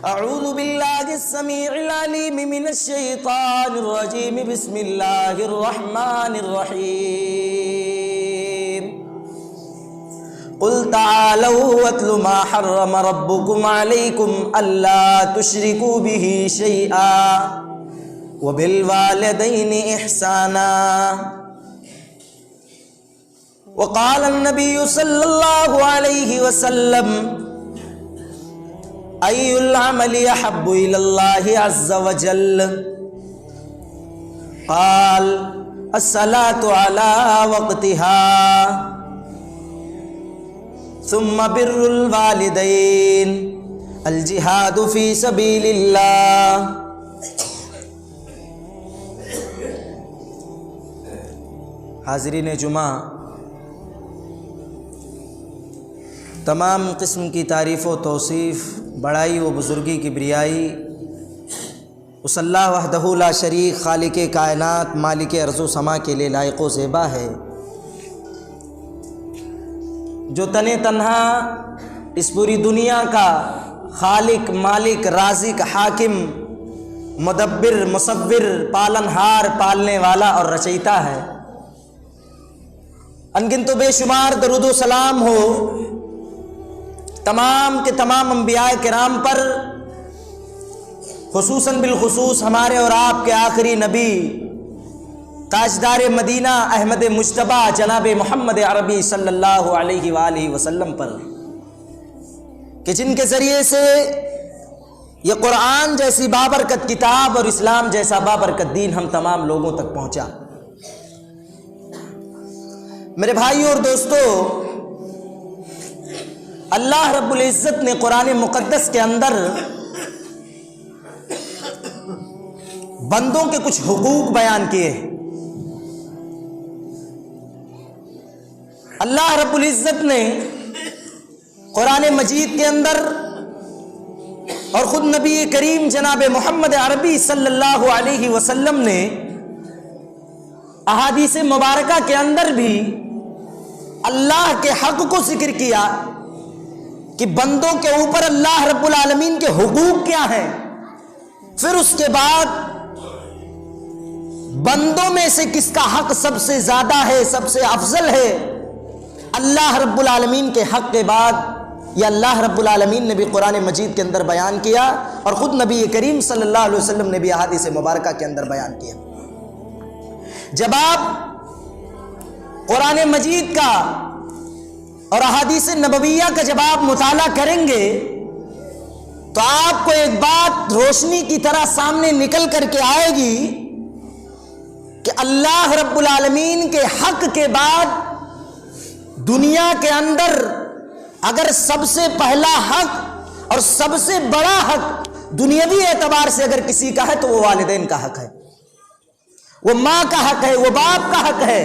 اعوذ باللہ السمیع العلیم من الشیطان الرجیم بسم اللہ الرحمن الرحیم قل تعالوا اتل ما حرم ربکم علیکم الا تشرکوا به شیئا وبالوالدین احسانا وقال النبی صلی اللہ علیہ وسلم ای العمل احب الی اللہ عز وجل قال الصلاة علی وقتها ثم بر الوالدین الجہاد فی سبیل اللہ۔ حاضرین جمعہ، تمام قسم کی تعریف و توصیف، بڑائی و بزرگی کبریائی اس اللہ وحدہ لا شریک خالق کائنات مالک ارض و سما کے لیے لائق و زیبا ہے، جو تنہا اس پوری دنیا کا خالق، مالک، رازق، حاکم، مدبر، مصور، پالنہار، پالنے والا اور رچیتا ہے۔ انگنت و بے شمار درود و سلام ہو تمام کے تمام انبیاء کرام پر، خصوصاً بالخصوص ہمارے اور آپ کے آخری نبی تاجدار مدینہ احمد مجتبیٰ جناب محمد عربی صلی اللہ علیہ وآلہ وسلم پر، کہ جن کے ذریعے سے یہ قرآن جیسی بابرکت کتاب اور اسلام جیسا بابرکت دین ہم تمام لوگوں تک پہنچا۔ میرے بھائیوں اور دوستو، اللہ رب العزت نے قرآن مقدس کے اندر بندوں کے کچھ حقوق بیان کیے ہیں۔ اللہ رب العزت نے قرآن مجید کے اندر اور خود نبی کریم جناب محمد عربی صلی اللہ علیہ وسلم نے احادیث مبارکہ کے اندر بھی اللہ کے حق کو ذکر کیا کہ بندوں کے اوپر اللہ رب العالمین کے حقوق کیا ہیں، پھر اس کے بعد بندوں میں سے کس کا حق سب سے زیادہ ہے، سب سے افضل ہے۔ اللہ رب العالمین کے حق کے بعد یہ اللہ رب العالمین نے بھی قرآن مجید کے اندر بیان کیا اور خود نبی کریم صلی اللہ علیہ وسلم نے بھی احادیث مبارکہ کے اندر بیان کیا۔ جب آپ قرآن مجید کا اور احادیث نبویہ کا جب آپ مطالعہ کریں گے تو آپ کو ایک بات روشنی کی طرح سامنے نکل کر کے آئے گی کہ اللہ رب العالمین کے حق کے بعد دنیا کے اندر اگر سب سے پہلا حق اور سب سے بڑا حق دنیاوی اعتبار سے اگر کسی کا ہے تو وہ والدین کا حق ہے، وہ ماں کا حق ہے، وہ باپ کا حق ہے۔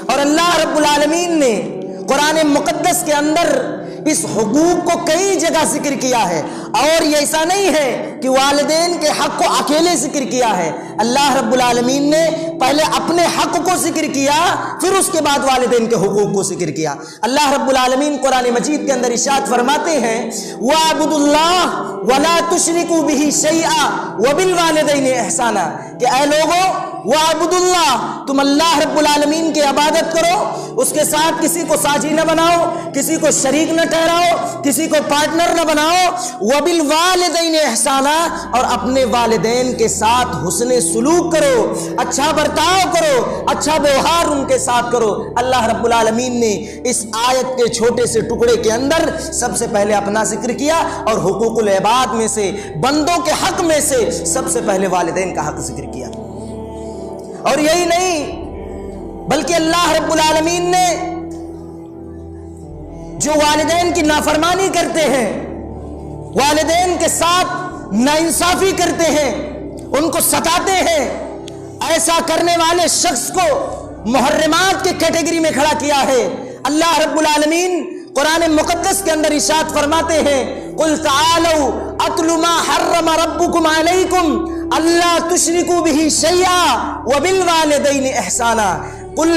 اور اللہ رب العالمین نے قرآن مقدس کے اندر اس حقوق کو کئی جگہ ذکر کیا ہے، اور یہ ایسا نہیں ہے کہ والدین کے حق کو اکیلے ذکر کیا ہے۔ اللہ رب العالمین نے پہلے اپنے حق کو ذکر کیا، پھر اس کے بعد والدین کے حقوق کو ذکر کیا۔ اللہ رب العالمین قرآن مجید کے اندر ارشاد فرماتے ہیں وَاعْبُدُوا اللَّهَ وَلَا تُشْرِكُوا بِهِ شَيْئًا وَبِالْوَالِدَيْنِ إِحْسَانًا، کہ اے لوگو وَاعْبُدُوا اللَّهَ، تم اللہ رب العالمین کی عبادت کرو، اس کے ساتھ کسی کو ساجی نہ بناؤ، کسی کو شریک نہ ٹھہراؤ، کسی کو پارٹنر نہ بناؤ، وَبِالْوَالِدَيْنِ إِحْسَانًا، اور اپنے والدین کے ساتھ حسن سلوک کرو، اچھا برتاؤ کرو، اچھا ویوہار ان کے ساتھ کرو۔ اللہ رب العالمین نے اس آیت کے چھوٹے سے ٹکڑے کے اندر سب سے پہلے اپنا ذکر کیا اور حقوق العباد میں سے، بندوں کے حق میں سے سب سے پہلے والدین کا حق ذکر کیا۔ اور یہی نہیں بلکہ اللہ رب العالمین نے جو والدین کی نافرمانی کرتے ہیں، والدین کے ساتھ ناانصافی کرتے ہیں، ان کو ستاتے ہیں، ایسا کرنے والے شخص کو محرمات کی کیٹیگری میں کھڑا کیا ہے۔ اللہ رب العالمین قرآن مقدس کے اندر ارشاد فرماتے ہیں قُلْ تَعَالَوْا أَتْلُ مَا حَرَّمَ رَبُّكُمْ عَلَيْكُمْ أَلَّا تُشْرِكُوا بِهِ شَيْئًا وَبِالْوَالِدَيْنِ إِحْسَانًا۔ قل،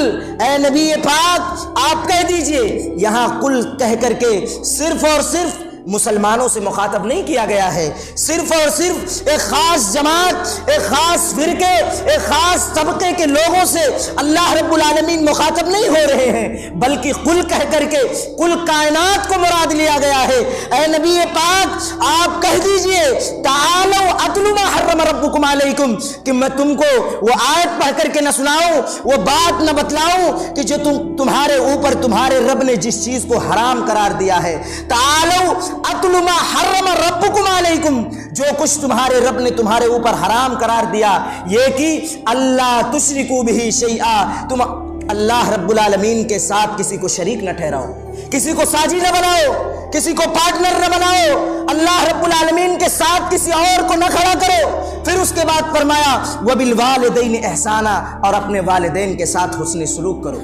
اے نبی پاک آپ کہہ دیجئے، یہاں قل کہہ کر کے صرف اور صرف مسلمانوں سے مخاطب نہیں کیا گیا ہے، صرف اور صرف ایک خاص جماعت، ایک خاص فرقے، ایک خاص طبقے کے لوگوں سے اللہ رب العالمین مخاطب نہیں ہو رہے ہیں، بلکہ قل کہہ کر کے کل کائنات کو مراد لیا گیا ہے۔ اے نبی پاک آپ کہہ دیجئے تعالوا اتل ما حرم ربکم علیکم، کہ میں تم کو وہ آیت پڑھ کر کے نہ سناؤں، وہ بات نہ بتلاؤں کہ جو تمہارے اوپر تمہارے رب نے جس چیز کو حرام قرار دیا ہے۔ تعالوا اتل ما حرم ربکم علیکم، جو کچھ تمہارے رب نے تمہارے اوپر حرام قرار دیا یہ کہ اللہ تشرکوا بہ شیئا، تم اللہ رب العالمین کے ساتھ کسی کو شریک نہ ٹھہراؤ، کسی کو ساجی نہ بناؤ، کسی کو پارٹنر نہ بناؤ، اللہ رب العالمین کے ساتھ کسی اور کو نہ کھڑا کرو۔ پھر اس کے بعد فرمایا وبالوالدین احسانا، اور اپنے والدین کے ساتھ حسن سلوک کرو۔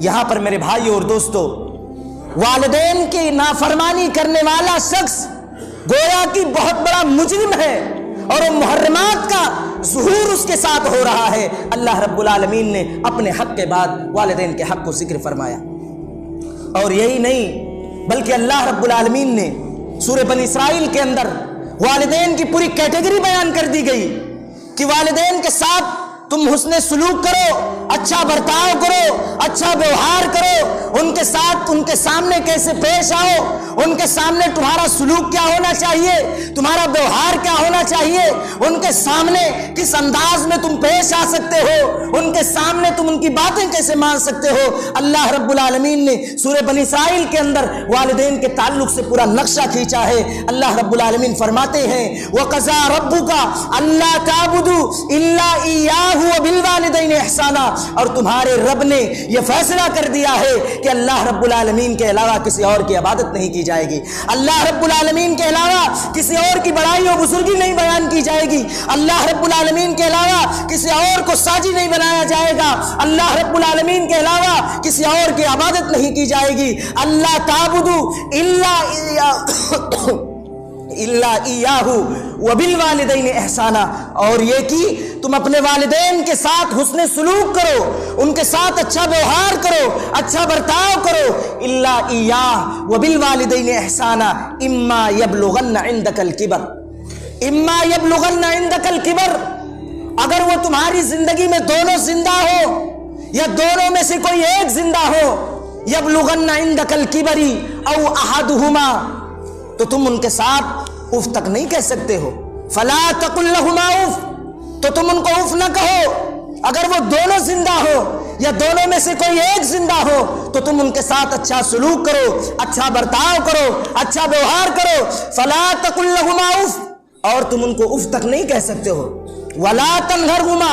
یہاں پر میرے بھائیو اور دوستو، والدین کی نافرمانی کرنے والا شخص گویا کہ بہت بڑا مجرم ہے، اور وہ محرمات کا ظہور اس کے ساتھ ہو رہا ہے۔ اللہ رب العالمین نے اپنے حق کے بعد والدین کے حق کو ذکر فرمایا، اور یہی نہیں بلکہ اللہ رب العالمین نے سورہ بنی اسرائیل کے اندر والدین کی پوری کیٹیگری بیان کر دی گئی کہ والدین کے ساتھ تم حسن سلوک کرو، اچھا برتاؤ کرو، اچھا ویوہار کرو، ان کے ساتھ ان کے سامنے کیسے پیش آؤ، ان کے سامنے تمہارا سلوک کیا ہونا چاہیے، تمہارا ویوہار کیا ہونا چاہیے، ان کے سامنے کس انداز میں تم پیش آ سکتے ہو، ان کے سامنے تم ان کی باتیں کیسے مان سکتے ہو۔ اللہ رب العالمین نے سورہ بنی اسرائیل کے اندر والدین کے تعلق سے پورا نقشہ کھینچا ہے۔ اللہ رب العالمین فرماتے ہیں وَقَضَىٰ رَبُّكَ أَلَّا تَعْبُدُوا إِلَّا إِيَّاهُ وَبِالْوَالِدَيْنِ إِحْسَانًا، اور تمہارے رب نے یہ فیصلہ کر دیا ہے کہ اللہ رب العالمین کے علاوہ کسی اور کی عبادت نہیں کی جائے گی، اللہ رب العالمین کے علاوہ کسی اور کی بڑائی و بزرگی نہیں بیان کی جائے گی، اللہ رب العالمین کے علاوہ کسی اور کو ساجی نہیں بنایا جائے گا، اللہ رب العالمین کے علاوہ کسی اور کی عبادت نہیں کی جائے گی۔ اللہ تعبدوا الا ایاہ وبالوالدین احسانا، اور یہ کہ تم اپنے والدین کے ساتھ حسن سلوک کرو، ان کے ساتھ اچھا ویوہار کرو، اچھا برتاؤ کرو۔ الا ایاہ وبالوالدین احسانا اما یبلغن عندک الکبر، اما یبلغن عندک الکبر، اگر وہ تمہاری زندگی میں دونوں زندہ ہو یا دونوں میں سے کوئی ایک زندہ ہو، یبلغن عندک الکبر او احدہما، تو تم ان کے ساتھ اف تک نہیں کہہ سکتے ہو۔ فلا تقل لهما اف، تو تم ان کو اف نہ کہو۔ اگر وہ دونوں زندہ ہو یا دونوں میں سے کوئی ایک زندہ ہو تو تم ان کے ساتھ اچھا سلوک کرو، اچھا برتاؤ کرو، اچھا ویوہار کرو۔ فلا تقل لهما اف، اور تم ان کو اف تک نہیں کہہ سکتے ہو۔ ولا تنہرهما،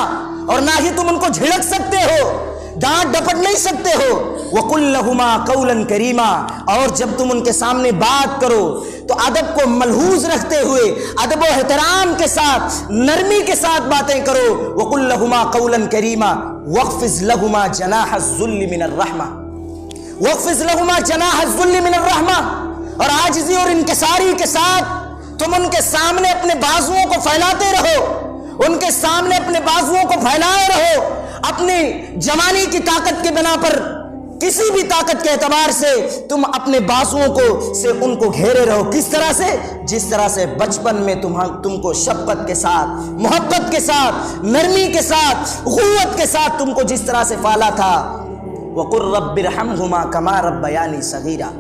اور نہ ہی تم ان کو جھڑک سکتے ہو، ڈانٹ ڈپٹ نہیں سکتے ہو۔ وَقُلْ لَهُمَا قَوْلًا كَرِيمًا، اور جب تم ان کے سامنے بات کرو تو ادب کو ملحوظ رکھتے ہوئے، ادب و احترام کے ساتھ، نرمی کے ساتھ باتیں کرو۔ وَقُلْ لَهُمَا قَوْلًا كَرِيمًا وَاخْفِضْ لَهُمَا جَنَاحَ الذُّلِّ مِنَ الرَّحْمَةِ، وَاخْفِضْ لَهُمَا جَنَاحَ الذُّلِّ مِنَ الرَّحْمَةِ، اور عاجزی اور انکساری کے ساتھ تم ان کے سامنے اپنے بازوؤں کو پھیلاتے رہو، ان کے سامنے اپنے بازوؤں کو پھیلائے رہو، اپنی جوانی کی طاقت کے بنا پر، کسی بھی طاقت کے اعتبار سے تم اپنے بازوؤں کو سے ان کو گھیرے رہو۔ کس طرح سے؟ جس طرح سے بچپن میں تم کو شفقت کے ساتھ، محبت کے ساتھ، نرمی کے ساتھ، قوت کے ساتھ تم کو جس طرح سے پالا تھا۔ وَقُلْ رَبِّ ارْحَمْهُمَا كَمَا رَبَّيَانِي صَغِيرًا،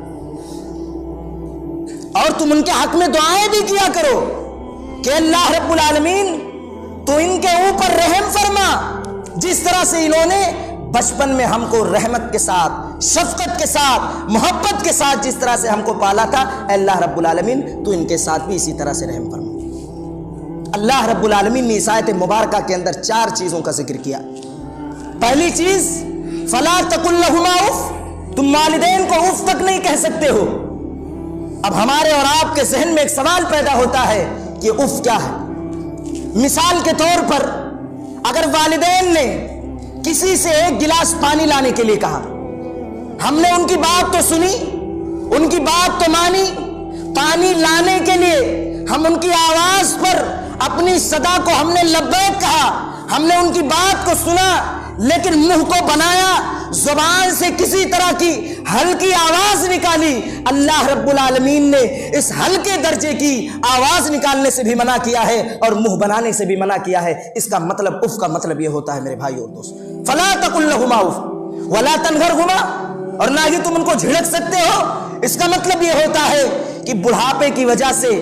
اور تم ان کے حق میں دعائیں بھی کیا کرو کہ اللہ رب العالمین تو ان کے اوپر رحم فرما، جس طرح سے انہوں نے بچپن میں ہم کو رحمت کے ساتھ، شفقت کے ساتھ، محبت کے ساتھ جس طرح سے ہم کو پالا تھا، اے اللہ رب العالمین تو ان کے ساتھ بھی اسی طرح سے رحم فرما۔ اللہ رب العالمین نے اس آیت مبارکہ کے اندر 4 چیزوں کا ذکر کیا۔ پہلی چیز فلا تقل لهما اف، تم والدین کو اف تک نہیں کہہ سکتے ہو۔ اب ہمارے اور آپ کے ذہن میں ایک سوال پیدا ہوتا ہے کہ اف کیا ہے؟ مثال کے طور پر اگر والدین نے کسی سے 1 گلاس پانی لانے کے لیے کہا، ہم نے ان کی بات تو سنی، ان کی بات تو مانی، پانی لانے کے لیے ہم ان کی آواز پر اپنی صدا کو ہم نے لبیک کہا، ہم نے ان کی بات کو سنا، لیکن منہ کو بنایا، زبان سے کسی طرح کی ہلکی آواز نکالی، اللہ رب العالمین نے اس ہلکے درجے کی آواز نکالنے سے بھی منع کیا ہے اور منہ بنانے سے بھی منع کیا ہے۔ اس کا مطلب اف کا مطلب یہ ہوتا ہے میرے بھائی اور دوست، فلا تقل لهما اف ولا تنهرهما، اور نہ ہی تم ان کو جھڑک سکتے ہو۔ اس کا مطلب یہ ہوتا ہے کہ بڑھاپے کی وجہ سے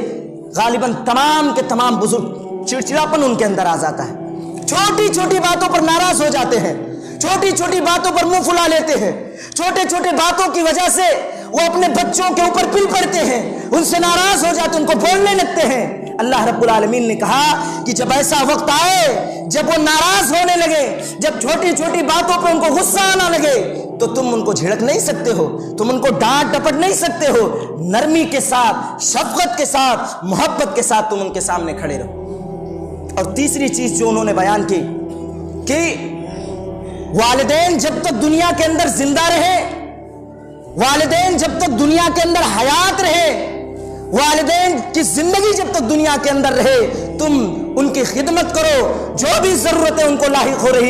غالباً تمام کے تمام بزرگ چڑچڑاپن ان کے اندر آ جاتا ہے، چھوٹی چھوٹی باتوں پر ناراض ہو جاتے ہیں، چھوٹی چھوٹی باتوں پر منہ پھلا لیتے ہیں، چھوٹے چھوٹے باتوں کی وجہ سے وہ اپنے بچوں کے اوپر پل پڑتے ہیں، ان سے ناراض ہو جاتے، ان کو بولنے لگتے ہیں۔ اللہ رب العالمین نے کہا کہ جب ایسا وقت آئے، جب وہ ناراض ہونے لگے، جب چھوٹی چھوٹی باتوں پہ ان کو غصہ آنا لگے، تو تم ان کو جھڑک نہیں سکتے ہو، تم ان کو ڈانٹ ڈپٹ نہیں سکتے ہو، نرمی کے ساتھ، شفقت کے ساتھ، محبت کے ساتھ تم ان کے سامنے کھڑے رہو۔ اور تیسری چیز جو انہوں نے بیان کی کہ والدین جب تک دنیا کے اندر زندہ رہے، والدین جب تک دنیا کے اندر حیات رہے، والدین کی زندگی جب تک دنیا کے اندر رہے، تم ان کی خدمت کرو، جو بھی ضرورتیں ان کو لاحق ہو رہی